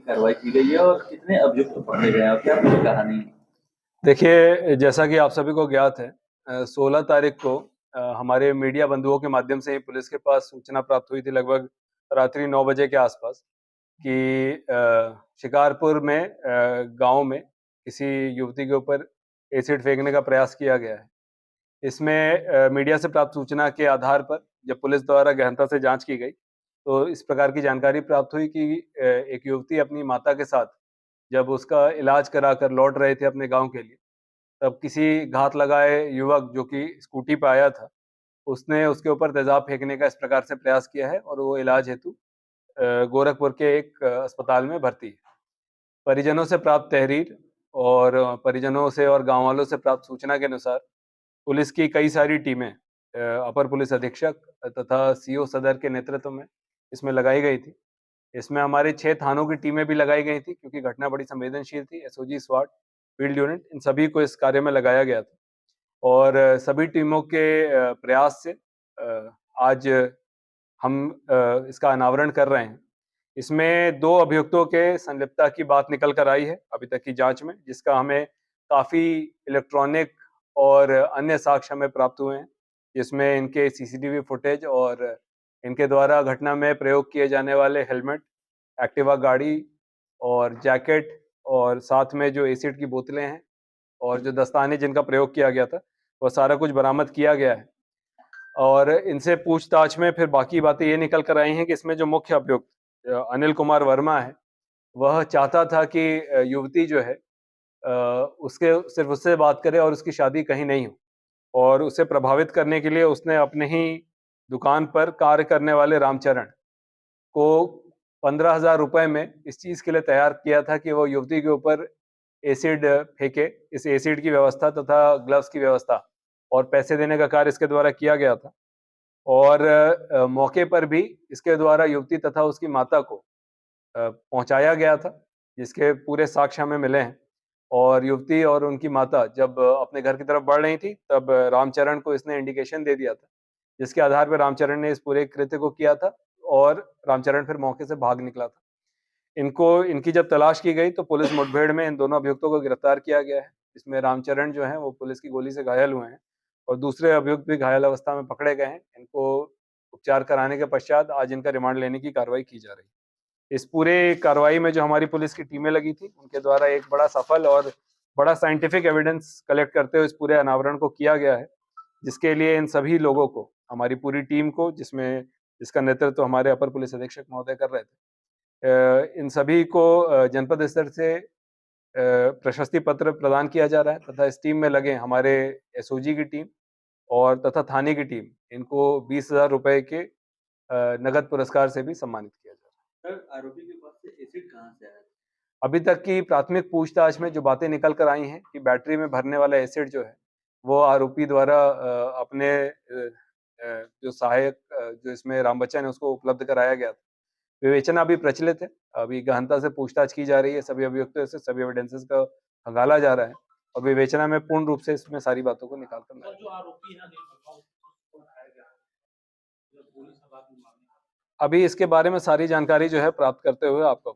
कार्रवाई की गई है और कितने अभियुक्त पकड़े गए हैं और क्या पूरी कहानी है? देखिए, जैसा कि आप सभी को ज्ञात है, 16 तारीख को हमारे मीडिया बंधुओं के माध्यम से ही पुलिस के पास सूचना प्राप्त हुई थी लगभग रात्रि 9 बजे के आसपास कि शिकारपुर में गाँव में किसी युवती के ऊपर एसिड फेंकने का प्रयास किया गया है। इसमें मीडिया से प्राप्त सूचना के आधार पर जब पुलिस द्वारा गहनता से जाँच की गई, तो इस प्रकार की जानकारी प्राप्त हुई कि एक युवती अपनी माता के साथ जब उसका इलाज कराकर लौट रहे थे अपने गाँव के लिए, तब किसी घात लगाए युवक जो कि स्कूटी पे आया था, उसने उसके ऊपर तेज़ाब फेंकने का इस प्रकार से प्रयास किया है और वो इलाज हेतु गोरखपुर के एक अस्पताल में भर्ती है। परिजनों से प्राप्त तहरीर और परिजनों से और गाँव वालों से प्राप्त सूचना के अनुसार पुलिस की कई सारी टीमें अपर पुलिस अधीक्षक तथा सीओ सदर के नेतृत्व में इसमें लगाई गई थी। इसमें हमारे 6 थानों की टीमें भी लगाई गई थी क्योंकि घटना बड़ी संवेदनशील थी। एसओजी, स्वाट, फील्ड यूनिट इन सभी को इस कार्य में लगाया गया था और सभी टीमों के प्रयास से आज हम इसका अनावरण कर रहे हैं। इसमें 2 अभियुक्तों के संलिप्तता की बात निकल कर आई है अभी तक की जाँच में, जिसका हमें काफ़ी इलेक्ट्रॉनिक और अन्य साक्ष्य हमें प्राप्त हुए हैं, जिसमें इनके सीसीटीवी फुटेज और इनके द्वारा घटना में प्रयोग किए जाने वाले हेलमेट, एक्टिवा गाड़ी और जैकेट और साथ में जो एसिड की बोतलें हैं और जो दस्ताने जिनका प्रयोग किया गया था, वो सारा कुछ बरामद किया गया है। और इनसे पूछताछ में फिर बाकी बातें ये निकल कर आई हैं कि इसमें जो मुख्य अभियुक्त अनिल कुमार वर्मा है, वह चाहता था कि युवती जो है उसके सिर्फ़ उससे बात करे और उसकी शादी कहीं नहीं हो और उसे प्रभावित करने के लिए उसने अपने ही दुकान पर कार्य करने वाले रामचरण को 15,000 रुपए में इस चीज़ के लिए तैयार किया था कि वो युवती के ऊपर एसिड फेंके। इस एसिड की व्यवस्था तथा ग्लव्स की व्यवस्था और पैसे देने का कार्य इसके द्वारा किया गया था और मौके पर भी इसके द्वारा युवती तथा उसकी माता को पहुँचाया गया था, जिसके पूरे साक्ष्य हमें मिले हैं और युवती और उनकी माता जब अपने घर की तरफ बढ़ रही थी, तब रामचरण को इसने इंडिकेशन दे दिया था, जिसके आधार पर रामचरण ने इस पूरे कृत्य को किया था और रामचरण फिर मौके से भाग निकला था। इनकी जब तलाश की गई तो पुलिस मुठभेड़ में इन दोनों अभियुक्तों को गिरफ्तार किया गया है। इसमें रामचरण जो हैं वो पुलिस की गोली से घायल हुए हैं और दूसरे अभियुक्त भी घायल अवस्था में पकड़े गए हैं। इनको उपचार कराने के पश्चात आज इनका रिमांड लेने की कार्रवाई की जा रही है। इस पूरे कार्रवाई में जो हमारी पुलिस की टीमें लगी थी, उनके द्वारा एक बड़ा सफल और बड़ा साइंटिफिक एविडेंस कलेक्ट करते हुए इस पूरे अनावरण को किया गया है, जिसके लिए इन सभी लोगों को, हमारी पूरी टीम को जिसका नेतृत्व हमारे अपर पुलिस अधीक्षक महोदय कर रहे थे, इन सभी को जनपद स्तर से प्रशस्ति पत्र प्रदान किया जा रहा है तथा इस टीम में लगे हमारे एसओजी की टीम और तथा थाने की टीम, इनको 20,000 रुपए के नगद पुरस्कार से भी सम्मानित किया जा रहा है। सर, आरोपी के पास से एसिड कहाँ से आया था? अभी तक की प्राथमिक पूछताछ में जो बातें निकल कर आई हैं कि बैटरी में भरने वाला एसिड जो है, वो आरोपी द्वारा अपने जो सहायक जो इसमें राम बच्चन है उसको उपलब्ध कराया गया था। विवेचना अभी प्रचलित है, अभी गहनता से पूछताछ की जा रही है, सभी अभियुक्तों से सभी एविडेंसेस का खंगाला जा रहा है और विवेचना में पूर्ण रूप से इसमें सारी बातों को निकाल कर लाया जाएगा। अभी इसके बारे में सारी जानकारी जो है प्राप्त करते हुए आपको